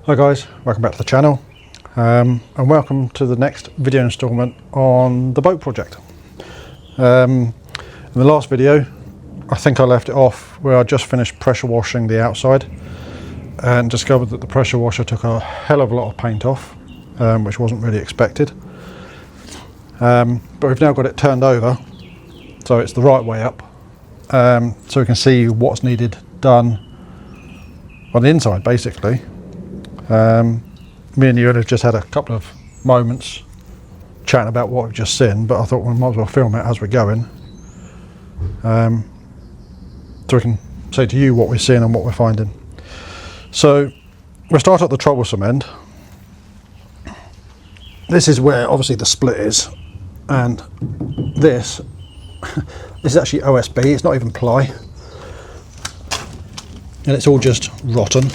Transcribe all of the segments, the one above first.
Hi guys, welcome back to the channel and welcome to the next video installment on the boat project. In the last video I think I left it off where I just finished pressure washing the outside and discovered that the pressure washer took a hell of a lot of paint off, which wasn't really expected, but we've now got it turned over so it's the right way up, so we can see what's needed done on the inside basically. Me and you have just had a couple of moments chatting about what we've just seen, but I thought we might as well film it as we're going, so we can say to you what we're seeing and what we're finding. So we'll start at the troublesome end. This is where obviously the split is, and this is actually OSB, it's not even ply, and it's all just rotten.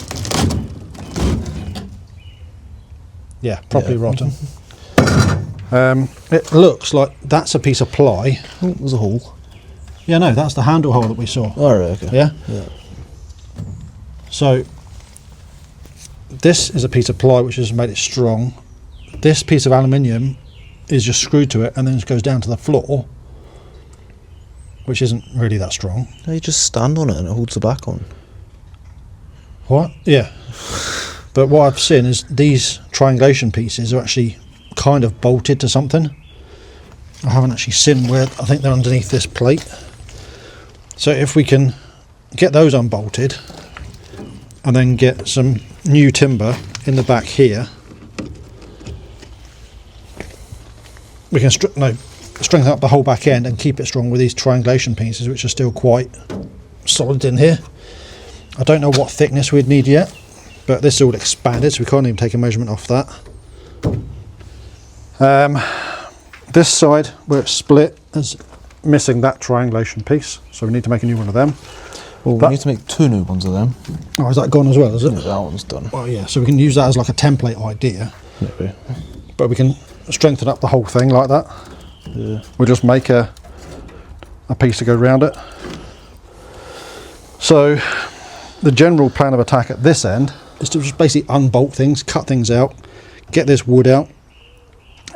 Yeah, properly rotten. It looks like that's a piece of ply. Oh, there's a hole. Yeah, no, that's the handle hole that we saw. Oh, right, okay. Yeah? Yeah. So, this is a piece of ply which has made it strong. This piece of aluminium is just screwed to it and then it goes down to the floor, which isn't really that strong. No, you just stand on it and it holds the back on. What? Yeah. But what I've seen is these triangulation pieces are actually kind of bolted to something. I haven't actually seen where. I think they're underneath this plate. So if we can get those unbolted and then get some new timber in the back here, we can strengthen up the whole back end and keep it strong with these triangulation pieces, which are still quite solid in here. I don't know what thickness we'd need yet, but this is all expanded, so we can't even take a measurement off that. This side where it's split is missing that triangulation piece, so we need to make a new one of them. Well, we need to make 2 new ones of them. Oh, is that gone as well, is it? Yeah, that one's done. Well, yeah, so we can use that as like a template idea. Maybe. But we can strengthen up the whole thing like that. Yeah. We'll just make a piece to go around it. So the general plan of attack at this end is to just basically unbolt things, cut things out, get this wood out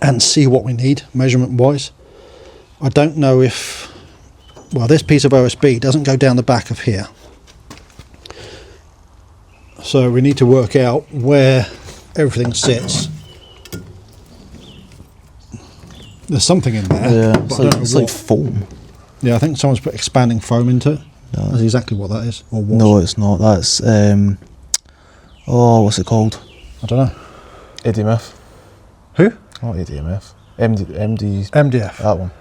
and see what we need measurement wise. I don't know if, well, this piece of OSB doesn't go down the back of here, so we need to work out where everything sits. There's something in there, Yeah, but it's like foam. Yeah, I think someone's put expanding foam into it. No. That's exactly what that is, or was. No, it's not. That's oh, what's it called? I don't know. ADMF. Who? Not ADMF. MD. MDF. That one.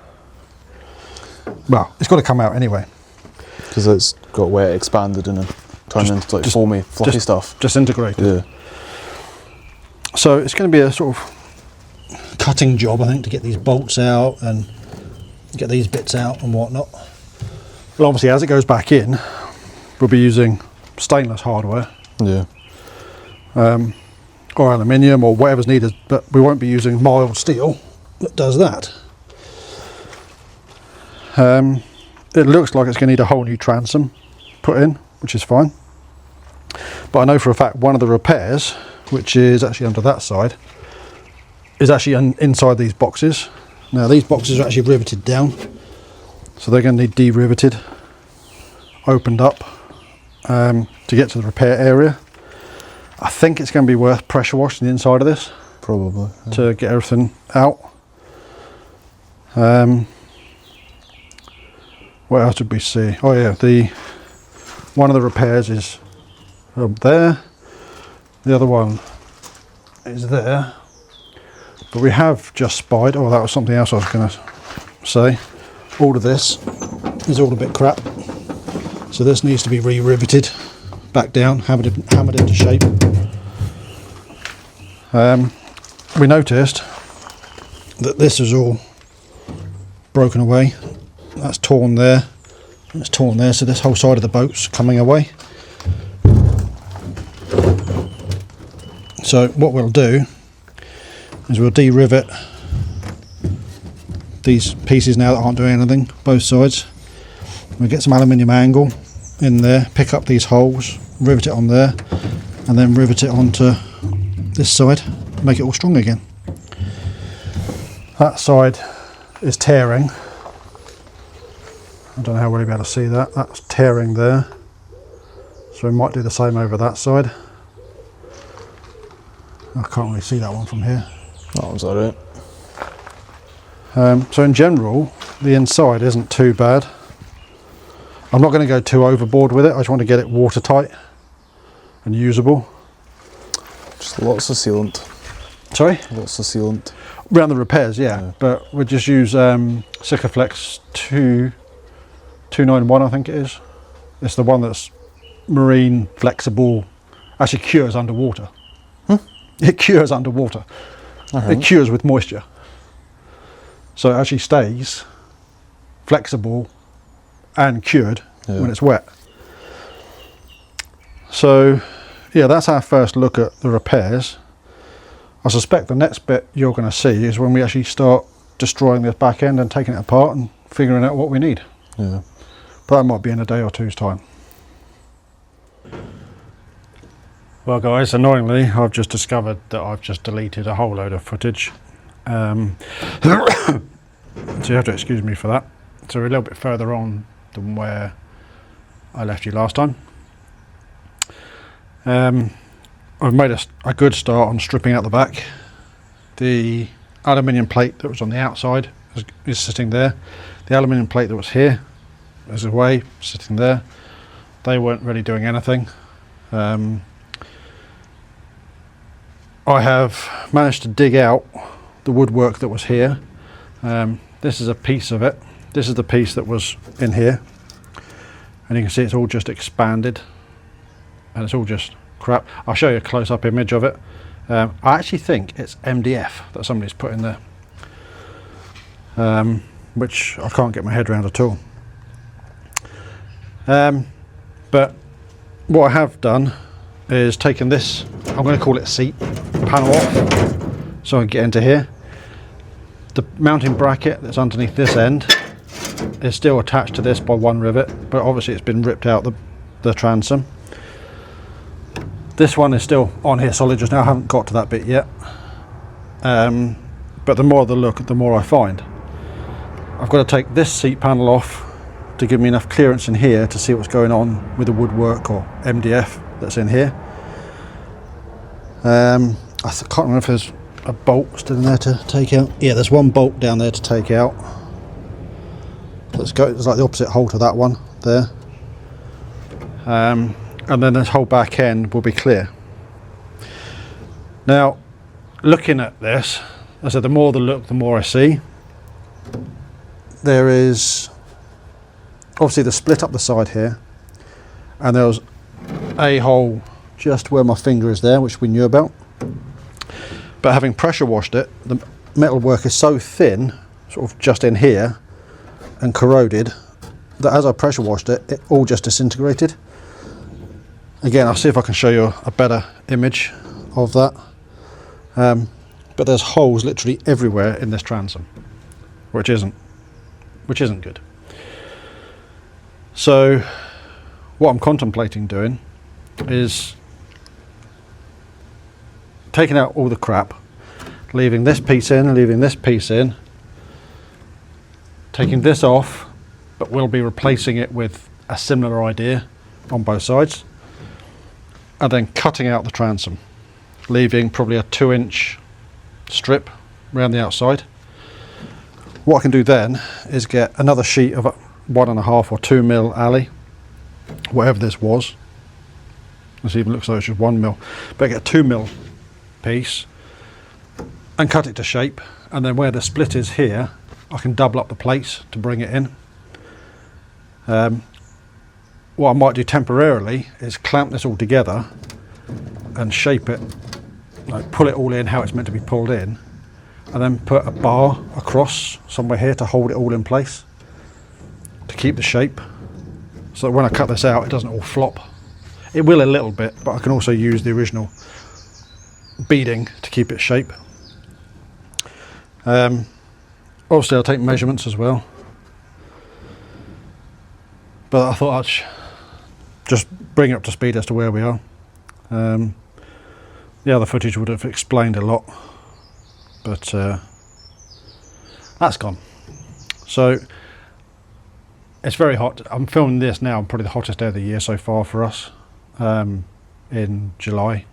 Well, it's got to come out anyway. Because it's got where it expanded and then turned into like foamy, fluffy stuff. Just integrated. Yeah. So it's going to be a sort of cutting job, I think, to get these bolts out and get these bits out and whatnot. Well, obviously, as it goes back in, we'll be using stainless hardware. Yeah. Or aluminium or whatever's needed, but we won't be using mild steel that does that. It looks like it's going to need a whole new transom put in, which is fine. But I know for a fact one of the repairs, which is actually under that side, is actually inside these boxes. Now these boxes are actually riveted down, so they're going to need de-riveted, opened up to get to the repair area. I think it's going to be worth pressure washing the inside of this. Probably. Yeah. To get everything out. What else did we see? Oh yeah, one of the repairs is up there. The other one is there. But we have just spied. Oh, that was something else I was going to say. All of this is all a bit crap. So this needs to be re-riveted back down, hammered into shape. We noticed that this is all broken away. That's torn there, it's torn there, so this whole side of the boat's coming away. So what we'll do is we'll de-rivet these pieces now that aren't doing anything, both sides. We'll get some aluminium angle in there, pick up these holes, rivet it on there, and then rivet it onto this side, make it all strong again. That side is tearing. I don't know how well you'll be able to see that. That's tearing there. So we might do the same over that side. I can't really see that one from here. That was alright. So in general, the inside isn't too bad. I'm not going to go too overboard with it. I just want to get it watertight and usable. Just lots of sealant. Sorry? Lots of sealant. Around the repairs, yeah. But we'll just use Sikaflex 291, I think it is. It's the one that's marine, flexible, actually cures underwater. It cures underwater. It cures with moisture. So it actually stays flexible and cured when it's wet. So yeah, that's our first look at the repairs. I suspect the next bit you're going to see is when we actually start destroying this back end and taking it apart and figuring out what we need. Yeah. But that might be in a day or two's time. Well guys, annoyingly I've just discovered that I've just deleted a whole load of footage. So you have to excuse me for that. So we're a little bit further on than where I left you last time. I've made a good start on stripping out the back. The aluminium plate that was on the outside is sitting there. The aluminium plate that was here is away, sitting there. They weren't really doing anything. I have managed to dig out the woodwork that was here. This is a piece of it. This is the piece that was in here. And you can see it's all just expanded. And it's all just crap. I'll show you a close-up image of it. I actually think it's MDF that somebody's put in there. Which I can't get my head around at all. But what I have done is taken this, I'm going to call it seat panel off, so I can get into here. The mounting bracket that's underneath this end is still attached to this by one rivet, but obviously it's been ripped out the transom. This one is still on here solid just now. I haven't got to that bit yet. But the more the look, the more I find. I've got to take this seat panel off to give me enough clearance in here to see what's going on with the woodwork or MDF that's in here. I can't remember if there's a bolt still in there to take out. Yeah, there's one bolt down there to take out. It's like the opposite hole to that one there. And then this whole back end will be clear. Now, looking at this, I said the more the look, the more I see. There is obviously the split up the side here, and there was a hole just where my finger is there, which we knew about. But having pressure washed it, the metal work is so thin, sort of just in here, and corroded, that as I pressure washed it, it all just disintegrated. Again, I'll see if I can show you a better image of that. But there's holes literally everywhere in this transom, which isn't good. So what I'm contemplating doing is taking out all the crap, leaving this piece in, leaving this piece in, taking this off, but we'll be replacing it with a similar idea on both sides, and then cutting out the transom, leaving probably a 2-inch strip around the outside. What I can do then is get another sheet of 1.5 or 2 mil alley, whatever this was. This even looks like it's just 1 mil, but get a 2 mil piece and cut it to shape, and then where the split is here, I can double up the plates to bring it in. What I might do temporarily is clamp this all together and shape it, like pull it all in how it's meant to be pulled in, and then put a bar across somewhere here to hold it all in place to keep the shape, so that when I cut this out it doesn't all flop. It will a little bit, but I can also use the original beading to keep it shape. Obviously I'll take measurements as well, but I thought I'd just bring it up to speed as to where we are. The other footage would have explained a lot, but that's gone. So it's very hot. I'm filming this now, probably the hottest day of the year so far for us, in July,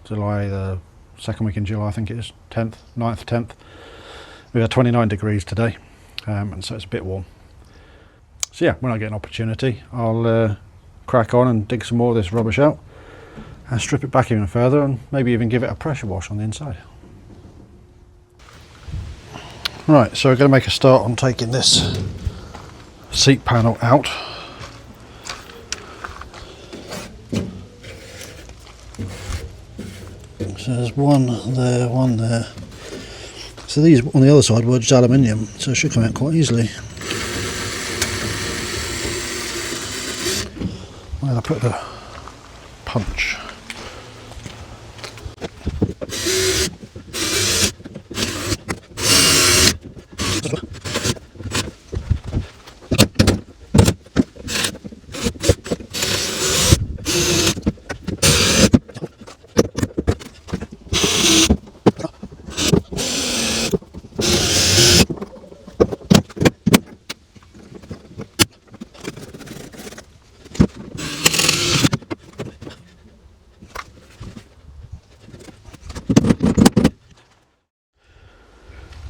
the second week in July I think it is, 9th, 10th. We had 29 degrees today, and so it's a bit warm. So yeah, when I get an opportunity I'll crack on and dig some more of this rubbish out and strip it back even further, and maybe even give it a pressure wash on the inside. Right, so we're going to make a start on taking this seat panel out. So there's one there. So these on the other side were just aluminium, so it should come out quite easily. Where I put the punch.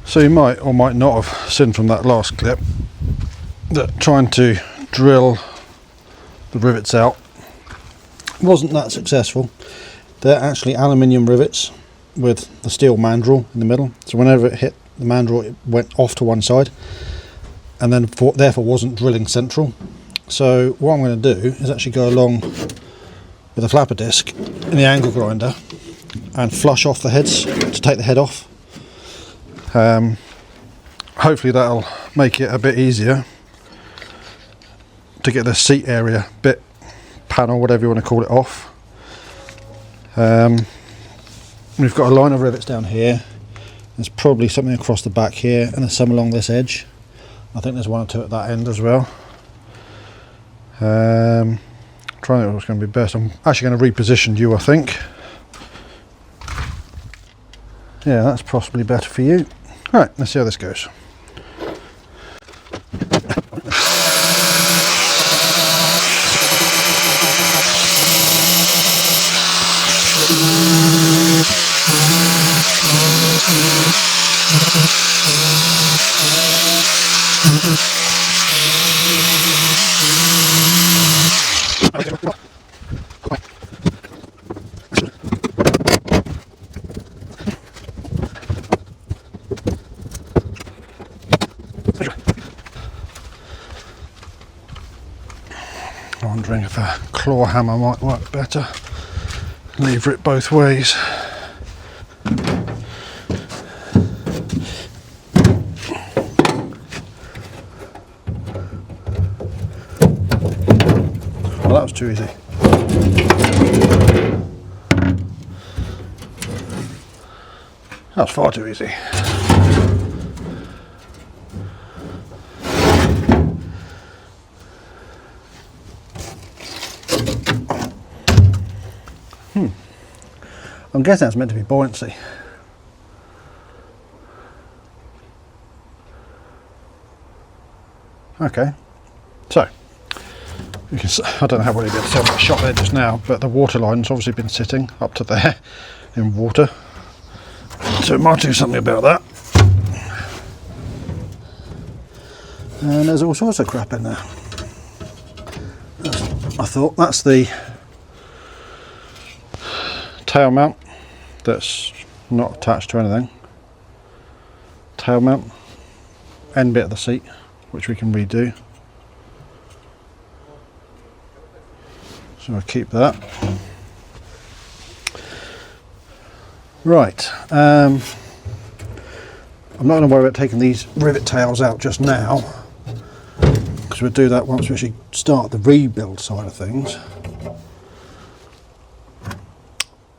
So you might or might not have seen from that last clip that trying to drill the rivets out wasn't that successful. They're actually aluminium rivets with the steel mandrel in the middle, so whenever it hit the mandrel it went off to one side, and then therefore wasn't drilling central. So what I'm going to do is actually go along with a flapper disc in the angle grinder and flush off the heads to take the head off. Hopefully that'll make it a bit easier to get the seat area bit, panel, whatever you want to call it, off. We've got a line of rivets down here. There's probably something across the back here, and there's some along this edge. I think there's one or two at that end as well. Trying to think what's going to be best. I'm actually going to reposition you, I think. Yeah, that's possibly better for you. Alright, let's see how this goes. Wondering if a claw hammer might work better. Lever it both ways. Well, that was too easy. That was far too easy. I'm guessing that's meant to be buoyancy. Okay, so you can, I don't know how well you'll be able to tell that shot there just now, but the water line's obviously been sitting up to there in water, so it might do something about that. And there's all sorts of crap in there. I thought that's the tail mount that's not attached to anything. Tail mount, end bit of the seat, which we can redo. So I'll keep that. Right, I'm not going to worry about taking these rivet tails out just now, because we'll do that once we actually start the rebuild side of things.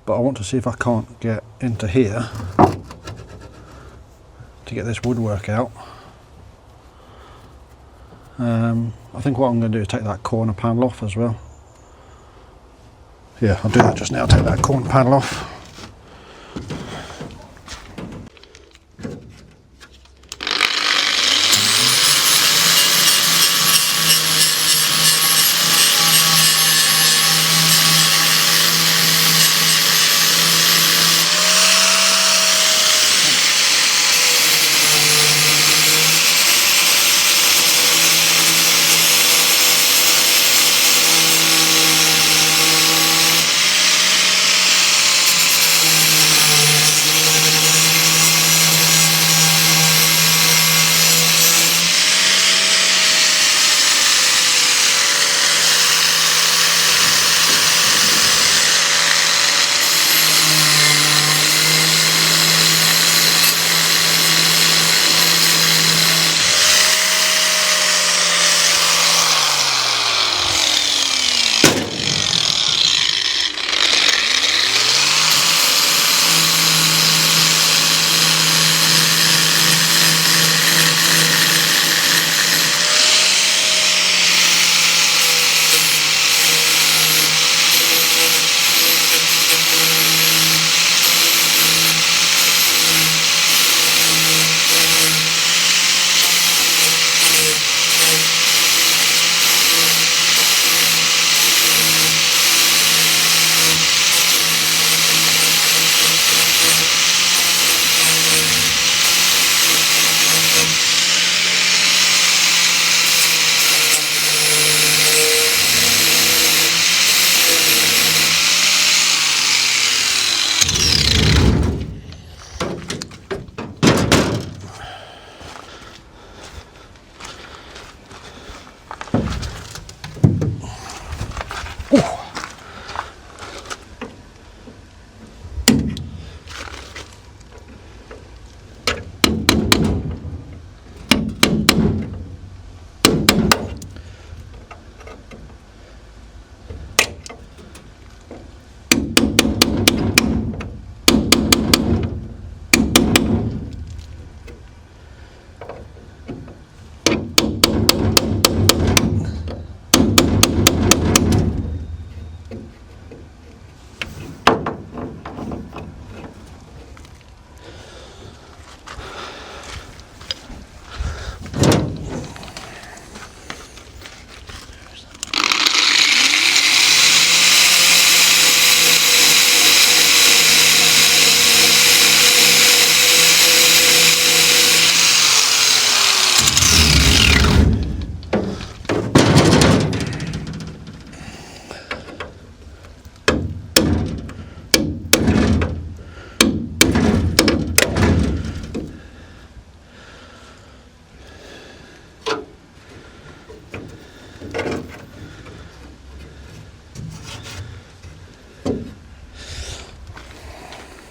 But I want to see if I can't get into here to get this woodwork out. I think what I'm going to do is take that corner panel off as well. Yeah, I'll do that just now, take that corner panel off.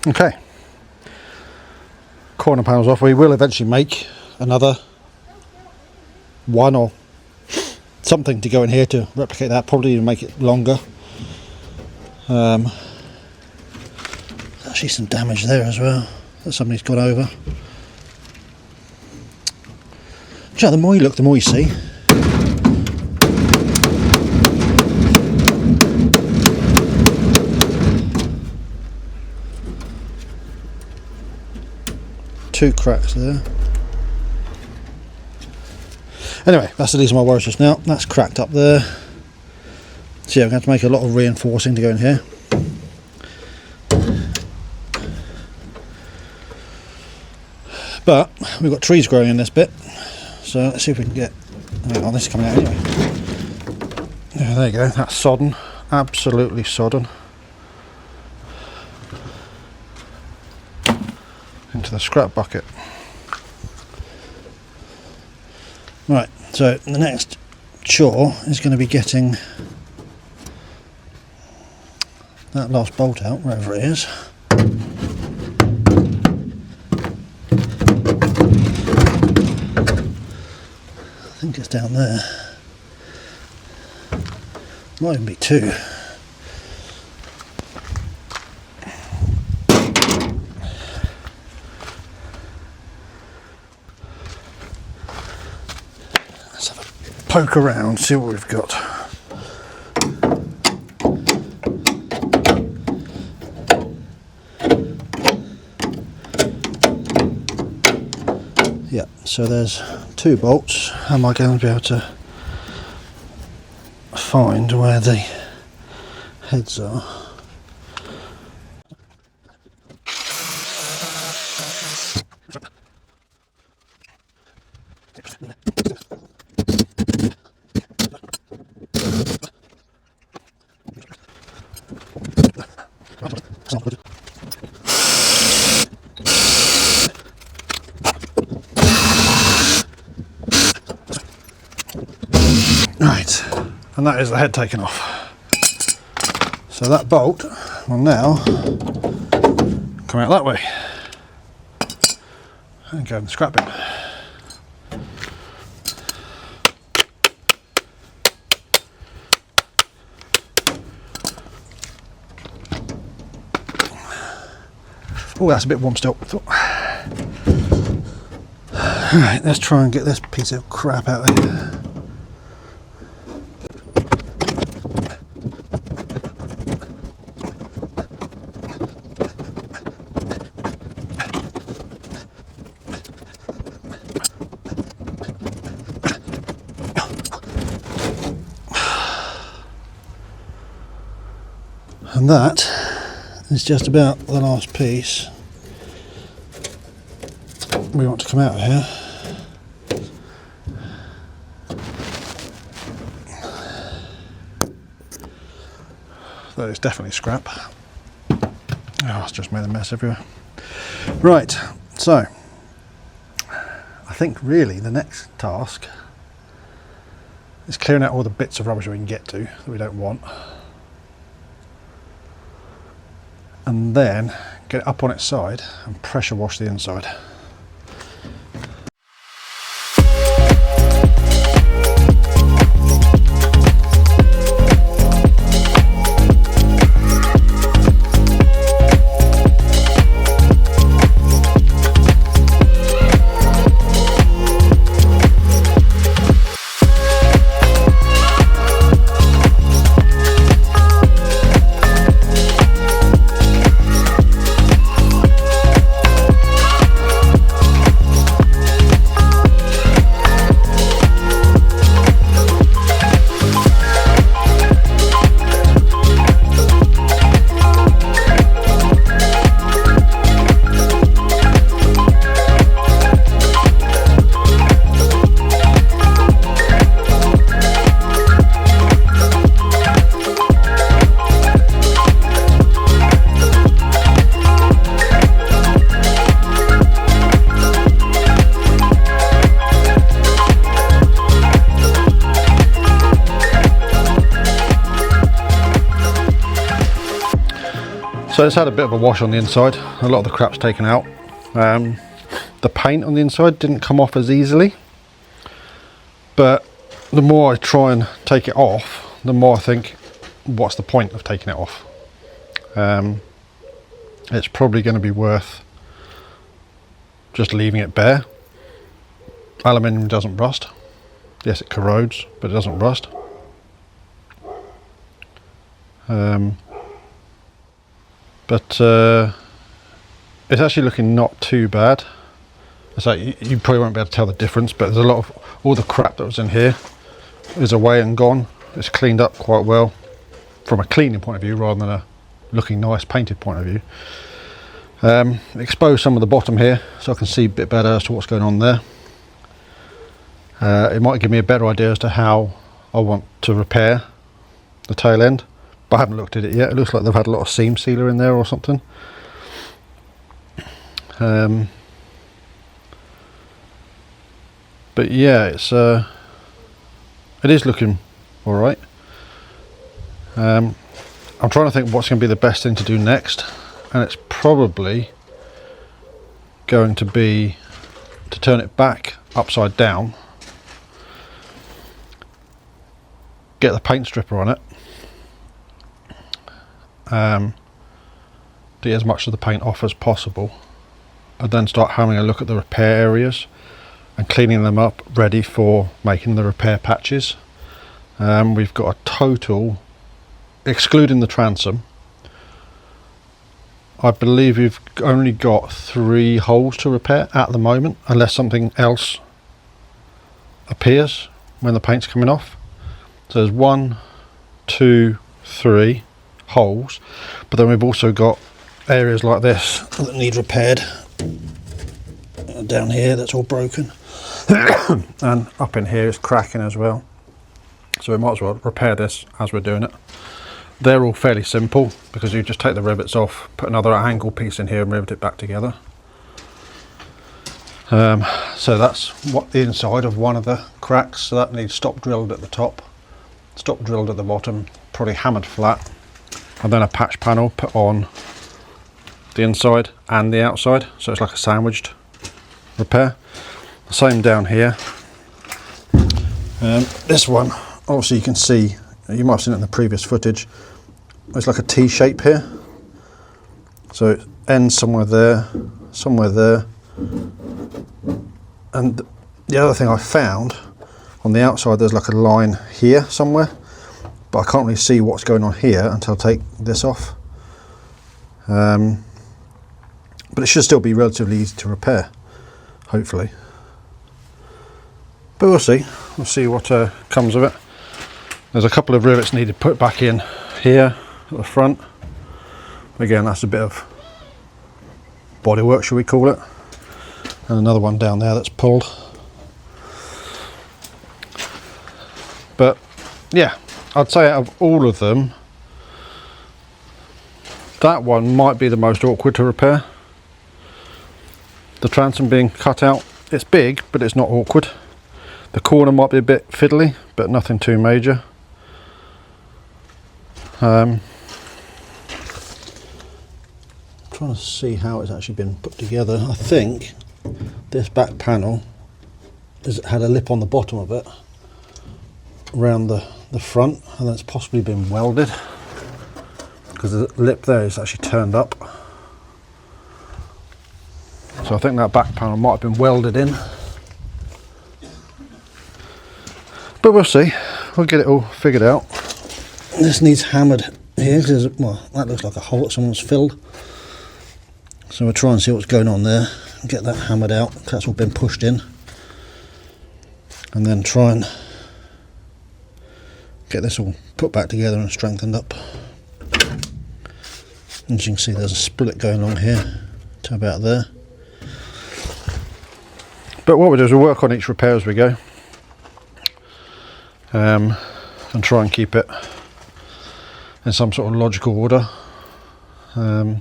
Okay, corner panels off. We will eventually make another one or something to go in here to replicate that, probably even make it longer. Actually some damage there as well that somebody's got over. The more you look, the more you see. Two cracks there. Anyway, that's the least of my worries just now. That's cracked up there. So yeah, we're going to have to make a lot of reinforcing to go in here. But we've got trees growing in this bit, so let's see if we can get... Oh, this is coming out anyway. Yeah, there you go, that's sodden, absolutely sodden. Into the scrap bucket. Right, so the next chore is going to be getting that last bolt out, wherever it is. I think it's down there. Might even be two. Let's have a poke around, see what we've got. Yeah, so there's 2 bolts. Am I going to be able to find where the heads are? Right, and that is the head taken off. So that bolt will now come out that way and go in the scrap bin. Oh, that's a bit warm still. Alright, let's try and get this piece of crap out of here. And that is just about the last piece we want to come out of here. That is definitely scrap. Oh, it's just made a mess everywhere. Right, so I think really the next task is clearing out all the bits of rubbish we can get to that we don't want, and then get it up on its side and pressure wash the inside. So it's had a bit of a wash on the inside, a lot of the crap's taken out. The paint on the inside didn't come off as easily, but the more I try and take it off, the more I think, what's the point of taking it off? It's probably going to be worth just leaving it bare. Aluminium doesn't rust. Yes, it corrodes, but it doesn't rust. But it's actually looking not too bad. So you probably won't be able to tell the difference, but there's a lot of, all the crap that was in here is away and gone. It's cleaned up quite well from a cleaning point of view rather than a looking nice painted point of view. Expose some of the bottom here so I can see a bit better as to what's going on there. It might give me a better idea as to how I want to repair the tail end, but I haven't looked at it yet. It looks like they've had a lot of seam sealer in there or something. But yeah, it's it is looking all right. I'm trying to think what's going to be the best thing to do next, and it's probably going to be to turn it back upside down, get the paint stripper on it, get as much of the paint off as possible, and then start having a look at the repair areas and cleaning them up, ready for making the repair patches. We've got a total, excluding the transom, I believe we've only got 3 holes to repair at the moment, unless something else appears when the paint's coming off. So there's 1, 2, 3 holes, but then we've also got areas like this that need repaired. Down here that's all broken and up in here is cracking as well, so we might as well repair this as we're doing it. They're all fairly simple because you just take the rivets off, put another angle piece in here and rivet it back together. So that's what the inside of one of the cracks, so that needs stop drilled at the top, stop drilled at the bottom, probably hammered flat, and then a patch panel put on the inside and the outside, so it's like a sandwiched repair. The same down here. This one, obviously you can see, you might have seen it in the previous footage, it's like a T shape here, so it ends somewhere there, and the other thing I found, on the outside there's like a line here somewhere, but I can't really see what's going on here until I take this off. But it should still be relatively easy to repair, hopefully. But we'll see what comes of it. There's a couple of rivets needed put back in here at the front. Again, that's a bit of bodywork, shall we call it. And another one down there that's pulled. But yeah, I'd say out of all of them, that one might be the most awkward to repair. The transom being cut out, it's big, but it's not awkward. The corner might be a bit fiddly, but nothing too major. Trying to see how it's actually been put together. I think this back panel had a lip on the bottom of it around the front, and that's possibly been welded because the lip there is actually turned up. So I think that back panel might have been welded in, but we'll see. We'll get it all figured out. This needs hammered here because, well, that looks like a hole that someone's filled. So we'll try and see what's going on there and get that hammered out. That's all been pushed in, and then try and get this all put back together and strengthened up. As you can see, there's a split going along here to about there. But what we'll do is we'll work on each repair as we go, and try and keep it in some sort of logical order. I've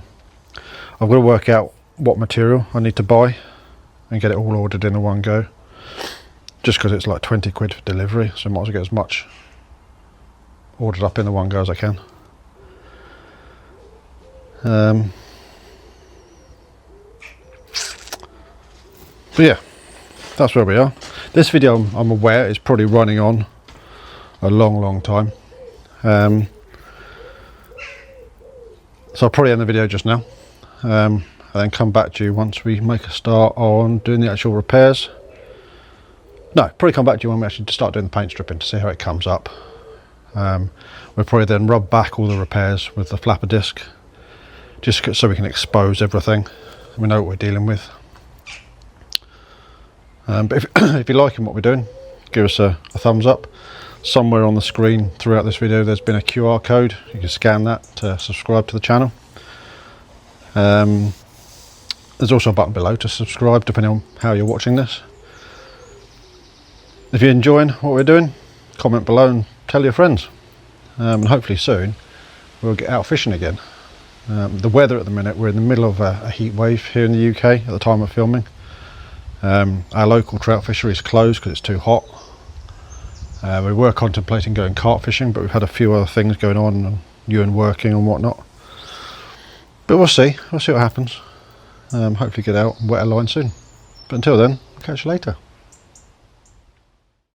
got to work out what material I need to buy and get it all ordered in one go, just because it's like 20 quid for delivery, so I might as well get as much ordered up in the one go as I can. But yeah, that's where we are. This video, I'm aware, is probably running on a long time, so I'll probably end the video just now, and then come back to you once we make a start on doing the actual repairs. No, probably come back to you when we actually start doing the paint stripping to see how it comes up. We'll probably then rub back all the repairs with the flapper disc, just so we can expose everything and we know what we're dealing with. But if you're liking what we're doing, give us a thumbs up. Somewhere on the screen throughout this video there's been a QR code. You can scan that to subscribe to the channel. There's also a button below to subscribe, depending on how you're watching this. If you're enjoying what we're doing, comment below and tell your friends. And hopefully soon we'll get out fishing again. The weather at the minute, we're in the middle of a heat wave here in the UK at the time of filming. Our local trout fishery is closed because it's too hot. We were contemplating going carp fishing, but we've had a few other things going on, and Ewan working and whatnot. But we'll see what happens. Hopefully get out and wet a line soon. But until then, catch you later.